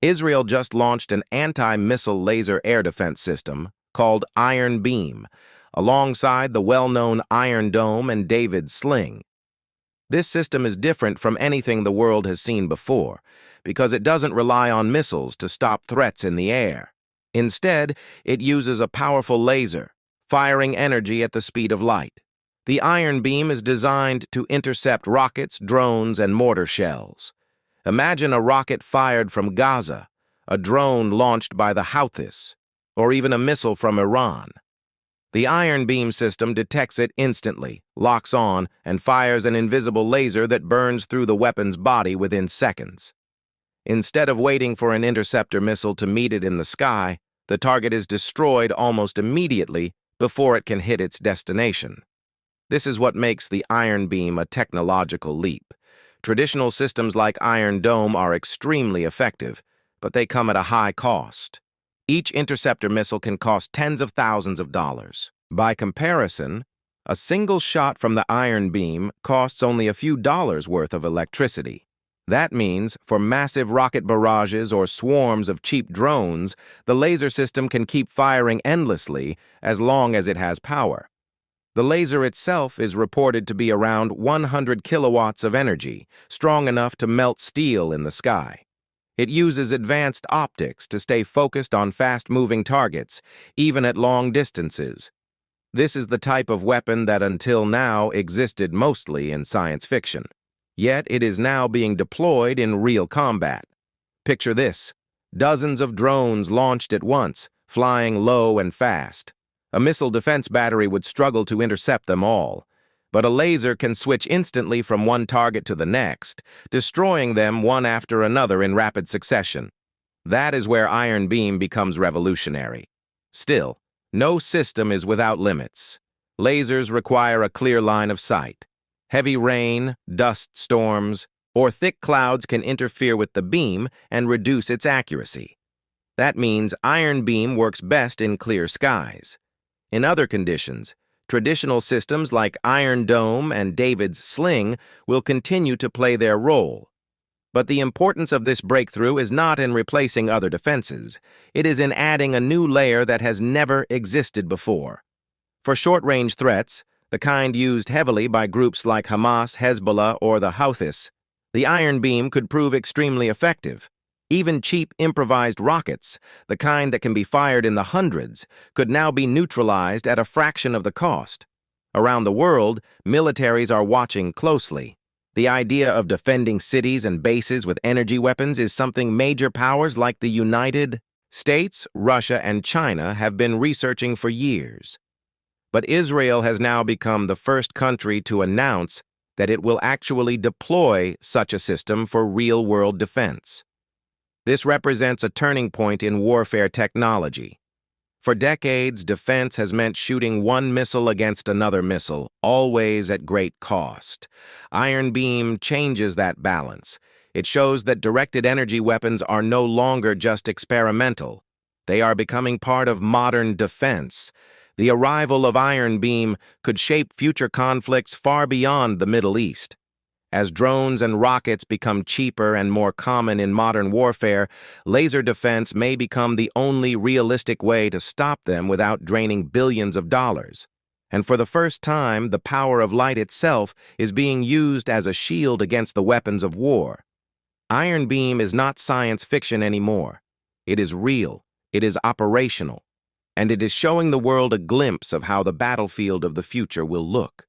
Israel just launched an anti-missile laser air defense system called Iron Beam, alongside the well-known Iron Dome and David's Sling. This system is different from anything the world has seen before, because it doesn't rely on missiles to stop threats in the air. Instead, it uses a powerful laser, firing energy at the speed of light. The Iron Beam is designed to intercept rockets, drones, and mortar shells. Imagine a rocket fired from Gaza, a drone launched by the Houthis, or even a missile from Iran. The Iron Beam system detects it instantly, locks on, and fires an invisible laser that burns through the weapon's body within seconds. Instead of waiting for an interceptor missile to meet it in the sky, the target is destroyed almost immediately before it can hit its destination. This is what makes the Iron Beam a technological leap. Traditional systems like Iron Dome are extremely effective, but they come at a high cost. Each interceptor missile can cost tens of thousands of dollars. By comparison, a single shot from the Iron Beam costs only a few dollars worth of electricity. That means, for massive rocket barrages or swarms of cheap drones, the laser system can keep firing endlessly as long as it has power. The laser itself is reported to be around 100 kilowatts of energy, strong enough to melt steel in the sky. It uses advanced optics to stay focused on fast-moving targets, even at long distances. This is the type of weapon that until now existed mostly in science fiction. Yet it is now being deployed in real combat. Picture this: dozens of drones launched at once, flying low and fast. A missile defense battery would struggle to intercept them all, but a laser can switch instantly from one target to the next, destroying them one after another in rapid succession. That is where Iron Beam becomes revolutionary. Still, no system is without limits. Lasers require a clear line of sight. Heavy rain, dust storms, or thick clouds can interfere with the beam and reduce its accuracy. That means Iron Beam works best in clear skies. In other conditions, traditional systems like Iron Dome and David's Sling will continue to play their role. But the importance of this breakthrough is not in replacing other defenses. It is in adding a new layer that has never existed before. For short-range threats, the kind used heavily by groups like Hamas, Hezbollah, or the Houthis, the Iron Beam could prove extremely effective. Even cheap improvised rockets, the kind that can be fired in the hundreds, could now be neutralized at a fraction of the cost. Around the world, militaries are watching closely. The idea of defending cities and bases with energy weapons is something major powers like the United States, Russia, and China have been researching for years. But Israel has now become the first country to announce that it will actually deploy such a system for real-world defense. This represents a turning point in warfare technology. For decades, defense has meant shooting one missile against another missile, always at great cost. Iron Beam changes that balance. It shows that directed energy weapons are no longer just experimental. They are becoming part of modern defense. The arrival of Iron Beam could shape future conflicts far beyond the Middle East. As drones and rockets become cheaper and more common in modern warfare, laser defense may become the only realistic way to stop them without draining billions of dollars. And for the first time, the power of light itself is being used as a shield against the weapons of war. Iron Beam is not science fiction anymore. It is real, it is operational, and it is showing the world a glimpse of how the battlefield of the future will look.